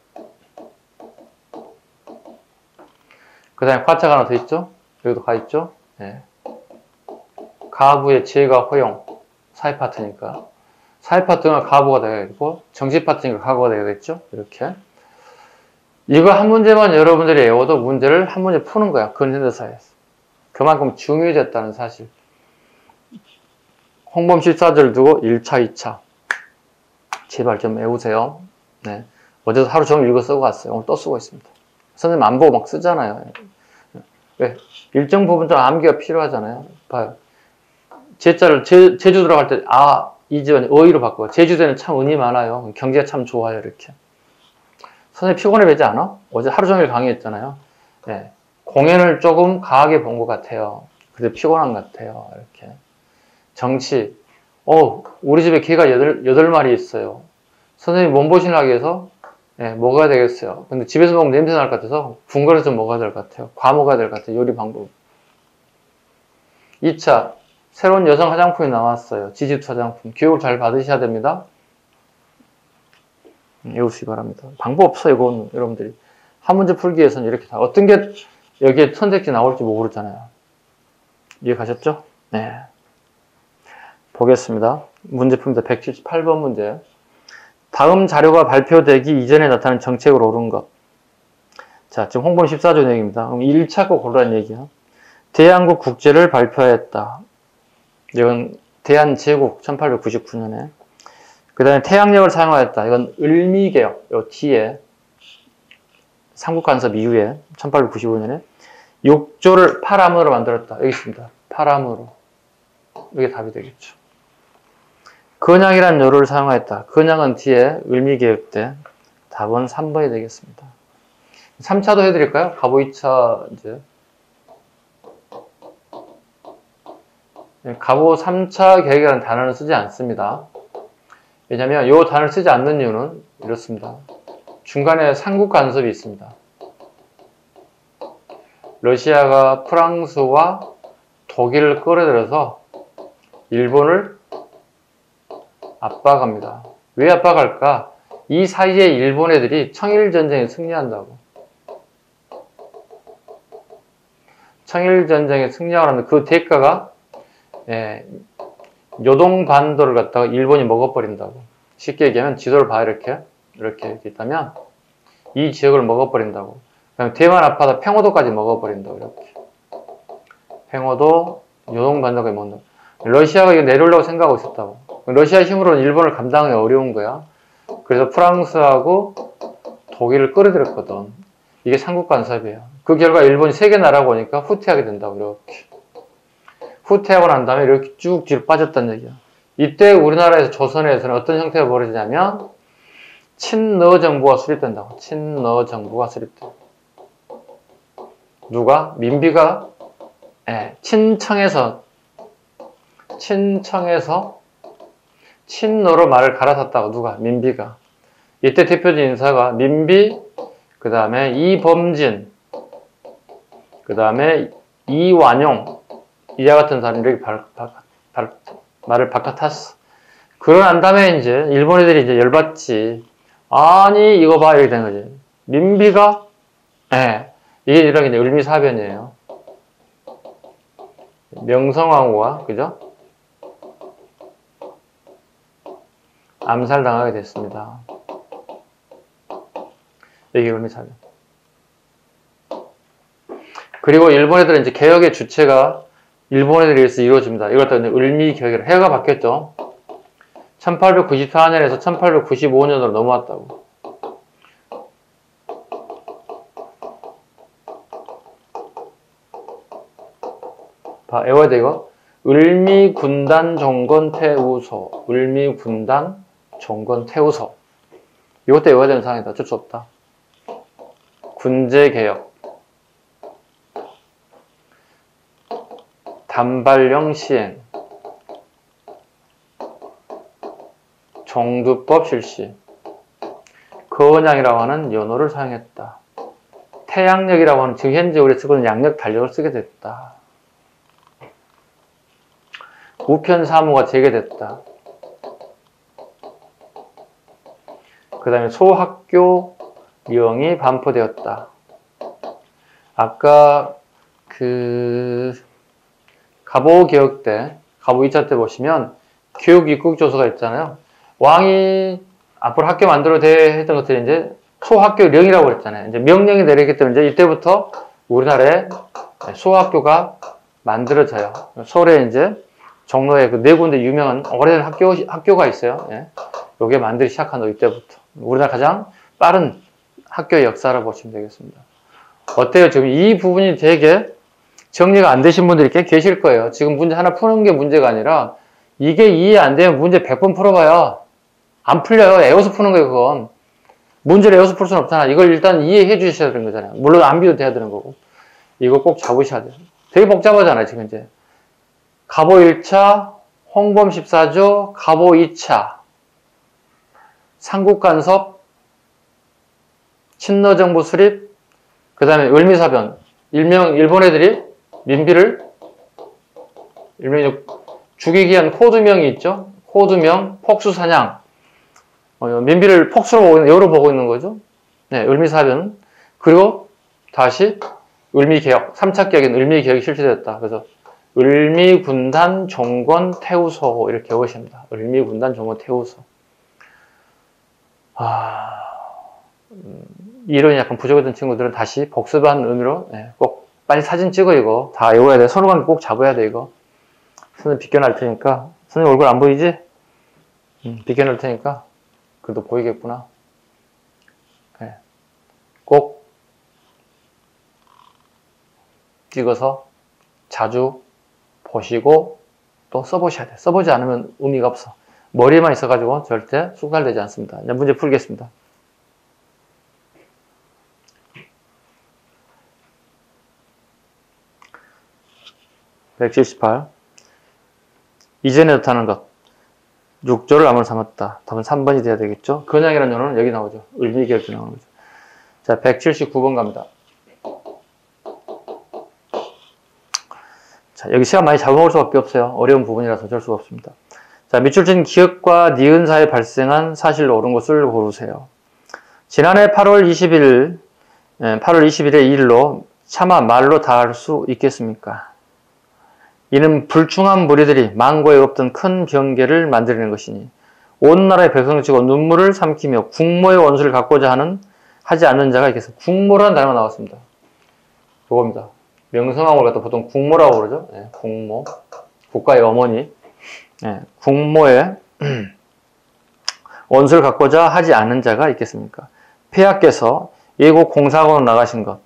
그 다음에 과차가 하나 더 있죠? 여기도 가 있죠? 네. 가부의 지혜가 허용. 사회 파트니까. 사회 파트가 가부가 되겠고, 정치 파트니까 가부가 되겠죠? 이렇게. 이거 한 문제만 여러분들이 외워도 문제를 한 문제 푸는 거야. 근현대사에서. 그만큼 중요해졌다는 사실. 홍범 실사제를 두고 1차, 2차. 제발 좀 외우세요. 네. 어제도 하루 종일 이거 쓰고 갔어요. 오늘 또 쓰고 있습니다. 선생님 안 보고 막 쓰잖아요. 왜? 일정 부분 좀 암기가 필요하잖아요. 봐요. 제자를 제주 들어갈 때 이지원 어휘로 바꿔. 제주도에는 참 운이 많아요. 경기가 참 좋아요. 이렇게. 선생님 피곤해 보이지 않아? 어제 하루 종일 강의했잖아요. 네. 공연을 조금 강하게 본 것 같아요. 근데 피곤한 것 같아요. 이렇게. 정치. 우리 집에 개가 8마리 있어요. 선생님 몸보신을 하기 위해서 먹어야 되겠어요. 근데 집에서 먹으면 냄새 날 것 같아서 궁궐에서 좀 먹어야 될 것 같아요. 과먹어야 될 것 같아요. 요리 방법. 2차. 새로운 여성 화장품이 나왔어요. 지집토 화장품. 교육을 잘 받으셔야 됩니다. 외우시기 바랍니다. 방법 없어요. 이건 여러분들이. 한 문제 풀기 위해서는 이렇게 다. 어떤 게 여기에 선택지 나올지 모르잖아요. 이해 가셨죠? 네. 보겠습니다. 문제 풉니다. 178번 문제. 다음 자료가 발표되기 이전에 나타난 정책으로 옳은 것. 자, 지금 홍범 14조 내용입니다. 그럼 1차 거 고르라는 얘기야. 대한국 국제를 발표하였다. 이건 대한제국 1899년에. 그 다음에 태양력을 사용하였다. 이건 을미개혁. 요 뒤에 삼국간섭 이후에 1895년에 6조를 파람으로 만들었다. 여기 있습니다. 파람으로. 이게 답이 되겠죠. 근양이라는 요를 사용하였다. 근양은 뒤에 을미개혁 때 답은 3번이 되겠습니다. 3차도 해드릴까요? 가보 2차 이제. 가보 3차 계획이라는 단어는 쓰지 않습니다. 왜냐하면 이 단어를 쓰지 않는 이유는 이렇습니다. 중간에 삼국 간섭이 있습니다. 러시아가 프랑스와 독일을 끌어들여서 일본을 압박합니다. 왜 압박할까? 이 사이에 일본 애들이 청일전쟁에 승리한다고. 청일전쟁에 승리하는 그 대가가 요동반도를 갖다가 일본이 먹어버린다고. 쉽게 얘기하면 지도를 봐 이렇게 있다면 이 지역을 먹어버린다고. 그다음에 대만 앞바다 팽오도까지 먹어버린다고. 이렇게. 팽오도, 요동반도까지 먹는다고. 러시아가 이거 내려오려고 생각하고 있었다고. 러시아 힘으로는 일본을 감당하기 어려운 거야. 그래서 프랑스하고 독일을 끌어들였거든. 이게 삼국간섭이에요. 그 결과 일본이 세계 나라가 오니까 후퇴하게 된다고. 이렇게. 후퇴하고 난 다음에 이렇게 쭉 뒤로 빠졌다는 얘기야. 이때 우리나라에서 조선에서는 어떤 형태가 벌어지냐면 친러 정부가 수립된다고. 친러 정부가 수립돼. 누가? 민비가 친청에서 친러로 말을 갈아탔다고. 누가? 민비가. 이때 대표적인 인사가 민비, 그 다음에 이범진, 그 다음에 이완용, 이와 같은 사람들이 말을 바꿔탔어. 그러고 난 다음에 이제 일본 애들이 이제 열받지. 아니 이거 봐 이렇게 된 거지. 민비가 이게 이런 게 을미사변이에요. 명성황후가 그죠? 암살당하게 됐습니다. 이게 을미사변. 그리고 일본 애들은 이제 개혁의 주체가 일본 애들에 의해서 이루어집니다. 이걸 또 을미개혁이라 해가 바뀌었죠. 1894년에서 1895년으로 넘어왔다고. 봐, 외워야 돼, 이거. 을미군단 종건태우소. 을미군단 종건태우소. 이것도 외워야 되는 상황이다. 어쩔 수 없다. 군제개혁. 단발령 시행. 종두법 실시. 거원양이라고 하는 연호를 사용했다. 태양력이라고 하는 지금 현재 우리 쓰고 있는 양력 달력을 쓰게 됐다. 우편사무가 재개됐다. 그 다음에 소학교령이 반포되었다. 아까 갑오 개혁 때, 갑오 2차 때 보시면 교육 입국 조서가 있잖아요. 왕이 앞으로 학교 만들어야 돼 했던 것들이 이제 소학교령이라고 그랬잖아요. 이제 명령이 내리기 때문에 이제 이때부터 우리나라에 소학교가 만들어져요. 서울에 이제 종로에 그 네 군데 유명한 오래된 학교가 있어요. 예. 요게 만들기 시작한 거 이때부터. 우리나라 가장 빠른 학교의 역사를 보시면 되겠습니다. 어때요? 지금 이 부분이 되게 정리가 안 되신 분들이 꽤 계실 거예요. 지금 문제 하나 푸는 게 문제가 아니라 이게 이해 안 되면 문제 100번 풀어봐야 안 풀려요. 애워서 푸는 거예요, 그건. 문제를 애워서 풀 수는 없잖아. 이걸 일단 이해해 주셔야 되는 거잖아요. 물론 안 비도 돼야 되는 거고. 이거 꼭 잡으셔야 돼요. 되게 복잡하잖아요, 지금 이제. 갑오 1차, 홍범 14조, 갑오 2차, 삼국간섭, 친러정부 수립, 그 다음에 을미사변. 일명 일본 애들이 민비를 일명 죽이기 위한 코드명이 있죠. 코드명, 폭수사냥. 민비를 폭수로 여로 보고 있는 거죠. 네, 을미사변. 그리고 다시 을미개혁, 3차 개혁인 을미개혁이 실시됐다. 그래서 을미군단 종건 태우소 이렇게 외우십니다. 을미군단 종건 태우소. 이론이 약간 부족했던 친구들은 다시 복습한 의미로 꼭 빨리 사진 찍어 이거 다 외워야 돼. 손오감기 꼭 잡아야 돼 이거. 선생님 비켜놓을 테니까. 선생님 얼굴 안 보이지? 비켜놓을 테니까. 그래도 보이겠구나. 네. 꼭 찍어서 자주 보시고 또 써보셔야 돼. 써보지 않으면 의미가 없어. 머리에만 있어가지고 절대 숙달되지 않습니다. 이제 문제 풀겠습니다. (178) 이전에 뜻하는 것 6조를 암호로 삼았다. 답은 3번이 돼야 되겠죠. 근양이라는 요는 여기 나오죠. 을미개혁이 나오는 거죠. 자, 179번 갑니다. 자, 여기 시간 많이 잡아먹을 수밖에 없어요. 어려운 부분이라서 어쩔 수가 없습니다. 자, 밑줄 친 기역과 니은 사이에 발생한 사실로 옳은 것을 고르세요. 지난해 8월 20일의 일로 차마 말로 다 할 수 있겠습니까? 이는 불충한 무리들이 망고에 없던 큰 병개를 만들어낸 것이니 온 나라의 백성을 치고 눈물을 삼키며 국모의 원수를 갖고자 하지 않는 자가 있겠습니다. 국모라는 단어가 나왔습니다. 이겁니다. 명성황후를 갖다 보통 국모라고 그러죠. 네, 국모. 국가의 어머니. 네, 국모의 원수를 갖고자 하지 않는 자가 있겠습니까? 폐하께서 예고 공사학원으로 나가신 것.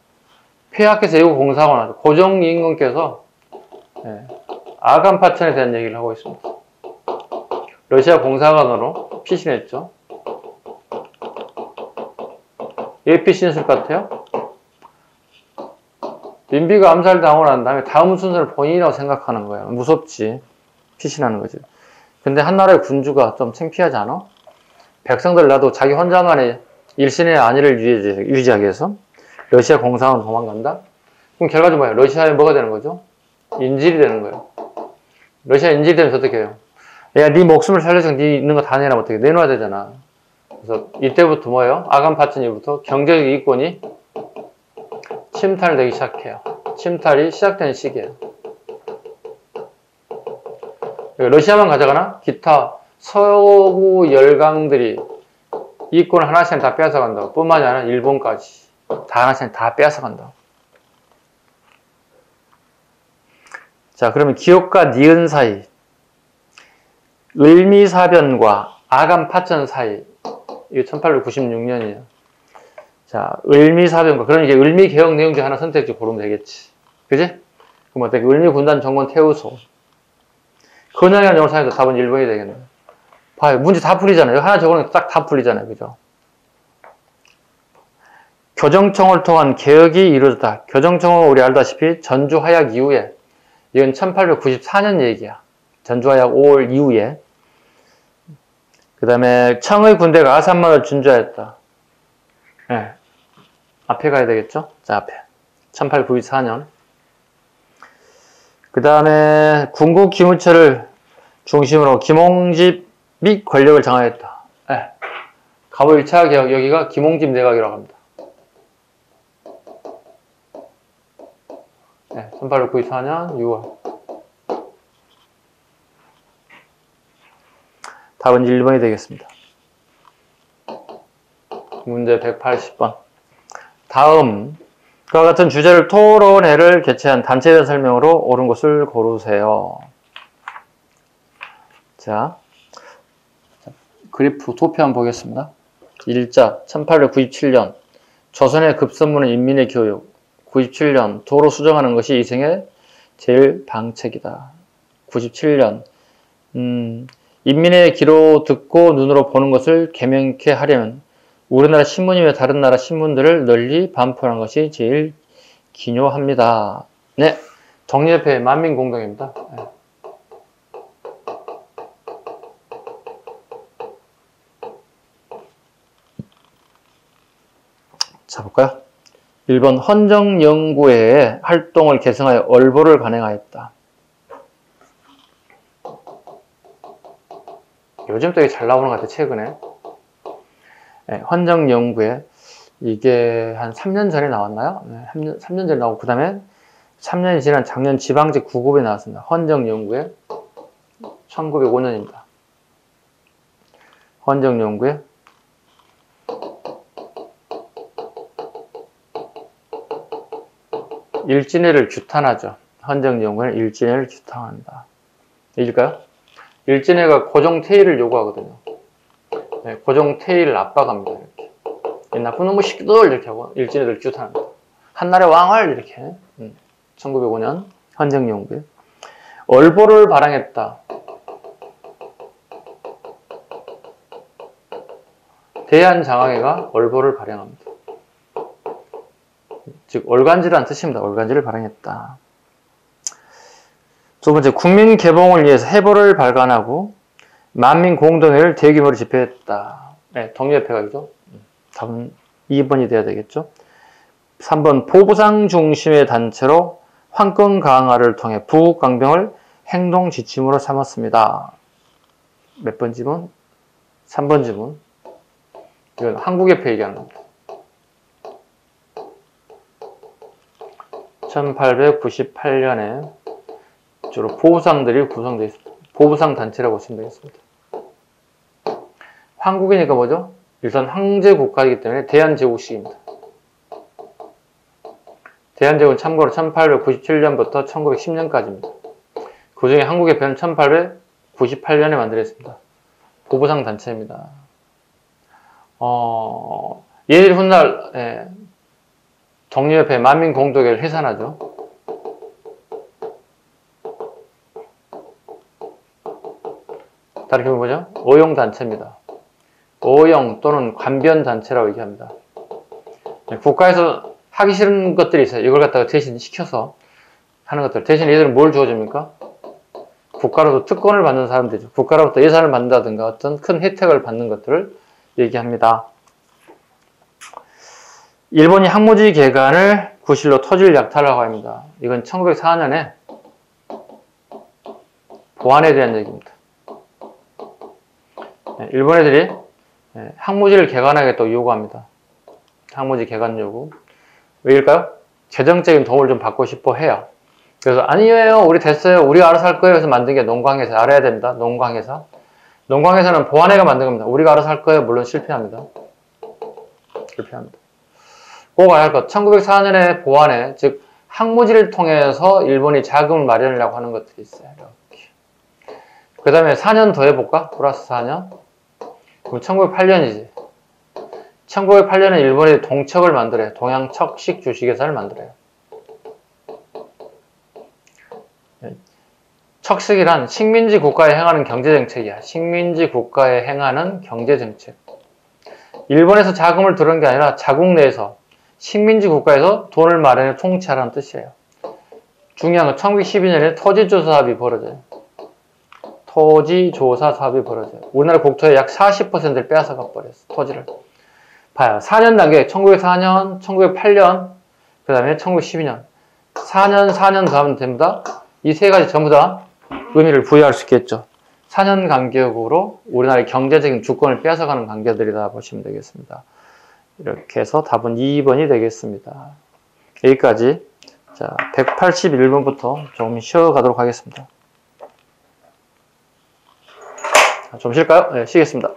폐하께서 예고 공사학원, 고종임금께서 아간 파천에 대한 얘기를 하고 있습니다. 러시아 공사관으로 피신했죠. 왜 피신했을 것 같아요? 민비가 암살당하고 난 다음에 다음 순서를 본인이라고 생각하는 거예요. 무섭지. 피신하는 거지. 근데 한나라의 군주가 좀 창피하지 않아? 백성들 나도 자기 혼자만의 일신의 안위를 유지하기 위해서 러시아 공사관으로 도망간다? 그럼 결과적으로 뭐예요? 러시아에 뭐가 되는 거죠? 인질이 되는 거예요. 러시아 인질이 되면 어떻게 해요? 야, 네 목숨을 살려서 네 있는 거 다 내놔면 어떻게 내놔야 되잖아. 그래서 이때부터 뭐예요? 아간 파천이부터 경제적 이권이 침탈되기 시작해요. 침탈이 시작되는 시기예요. 러시아만 가져가나? 기타 서구 열강들이 이권을 하나씩 다 뺏어간다고. 뿐만이 아니라 일본까지 다 하나씩 다 뺏어간다고. 자, 그러면 기역과 니은 사이, 을미사변과 아간파천 사이, 이게 1896년이에요. 자, 을미사변과, 그럼 이게 을미개혁 내용 중 하나 선택지 고르면 되겠지. 그지? 그럼 어때? 을미군단 정권 태우소. 근황이라는 영어를 사용해서 답은 1번이 되겠네. 봐요. 문제 다 풀리잖아요. 하나 적어놓으면 딱 다 풀리잖아요. 그죠? 교정청을 통한 개혁이 이루어졌다. 교정청은 우리 알다시피 전주화약 이후에, 이건 1894년 얘기야. 전주화약 5월 이후에. 그 다음에 청의 군대가 아산만을 준주하였다. 네. 앞에 가야 되겠죠? 자, 앞에. 1894년. 그 다음에 군국 기무처를 중심으로 김홍집이 권력을 장악했다. 네. 갑오 1차 개혁, 여기가 김홍집 내각이라고 합니다. 네, 1894년 6월. 답은 1번이 되겠습니다. 문제 180번. 다음, 그와 같은 주제를 토론회를 개최한 단체에 대한 설명으로 옳은 것을 고르세요. 자, 그래프 도표 한번 보겠습니다. 일자 1897년 조선의 급선무는 인민의 교육. 97년 도로 수정하는 것이 이생의 제일 방책이다. 97년 인민의 귀로 듣고 눈으로 보는 것을 개명케 하려면 우리나라 신문이 왜 다른 나라 신문들을 널리 반포하는 것이 제일 기묘합니다. 네, 독립협회 만민공동입니다. 네. 자, 볼까요? 1번 헌정연구회의 활동을 개성하여 얼보를 간행하였다. 요즘 또 이게 잘 나오는 것 같아요, 최근에. 네, 헌정연구회. 이게 한 3년 전에 나왔나요? 네, 3년 전에 나오고, 그 다음에 3년이 지난 작년 지방제 9급에 나왔습니다. 헌정연구회. 1905년입니다. 헌정연구회. 일진회를 규탄하죠. 헌정연구회는 일진회를 규탄한다. 읽을까요? 일진회가 고종퇴일을 요구하거든요. 네, 고종퇴일을 압박합니다. 이렇게. 이 나쁜 놈의 새끼들 이렇게 하고 일진회를 규탄합니다. 한나라의 왕을 이렇게. 1905년 헌정연구회. 얼보를 발행했다. 대한장학회가 얼보를 발행합니다. 즉 얼간지라는 뜻입니다. 얼간지를 발행했다. 두 번째, 국민개봉을 위해서 해보를 발간하고 만민공동회를 대규모로 집회했다. 네, 독립협회가죠. 답은 2번이 돼야 되겠죠. 3번, 보부상 중심의 단체로 황권 강화를 통해 부국강병을 행동 지침으로 삼았습니다. 몇 번 지문? 3번 지문. 이건 한국협회 얘기하는 겁니다. 1898년에 주로 보부상들이 구성되어 있습니다. 보부상 단체라고 보시면 되겠습니다. 한국이니까 뭐죠? 일단 황제 국가이기 때문에 대한제국식입니다. 대한제국은 참고로 1897년부터 1910년까지입니다. 그 중에 한국협회는 1898년에 만들어졌습니다. 보부상 단체입니다. 얘들이 훗날 독립협회 만민공동회를 해산하죠. 다르게 보면 뭐죠? 오용단체입니다. 오용 또는 관변단체라고 얘기합니다. 국가에서 하기 싫은 것들이 있어요. 이걸 갖다가 대신 시켜서 하는 것들. 대신 얘들은 뭘 주어줍니까? 국가로부터 특권을 받는 사람들이죠. 국가로부터 예산을 받는다든가 어떤 큰 혜택을 받는 것들을 얘기합니다. 일본이 항모지 개간을 구실로 토지를 약탈하고 합니다. 이건 1904년에 보안에 대한 얘기입니다. 일본 애들이 항모지를 개간하겠다고 요구합니다. 항모지 개간 요구. 왜일까요? 재정적인 도움을 좀 받고 싶어 해요. 그래서 아니에요, 우리 됐어요, 우리가 알아서 할 거예요. 그래서 만든 게 농광회사. 알아야 됩니다. 농광회사. 농광회사는 보안회가 만든 겁니다. 우리가 알아서 할 거예요. 물론 실패합니다. 실패합니다. 꼭 알아야 할 것. 1904년에 보안회, 즉 항모지를 통해서 일본이 자금을 마련하려고 하는 것들이 있어요. 이렇게. 그 다음에 4년 더 해볼까? 플러스 4년. 그럼 1908년이지. 1908년에 일본이 동척을 만들어요. 동양척식 주식회사를 만들어요. 척식이란 식민지 국가에 행하는 경제정책이야. 식민지 국가에 행하는 경제정책. 일본에서 자금을 들은 게 아니라 자국 내에서 식민지 국가에서 돈을 마련해 통치하라는 뜻이에요. 중요한 건 1912년에 토지조사 사업이 벌어져요. 토지조사 사업이 벌어져요. 우리나라 국토의 약 40%를 빼앗아가 버렸어. 토지를. 봐요. 4년 단계 1904년, 1908년, 그 다음에 1912년. 4년 더 하면 됩니다. 이 세 가지 전부 다 의미를 부여할 수 있겠죠. 4년 간격으로 우리나라의 경제적인 주권을 빼앗아가는 관계들이다 보시면 되겠습니다. 이렇게 해서 답은 2번이 되겠습니다. 여기까지. 자, 181번부터 조금 쉬어가도록 하겠습니다. 좀 쉴까요? 네, 쉬겠습니다.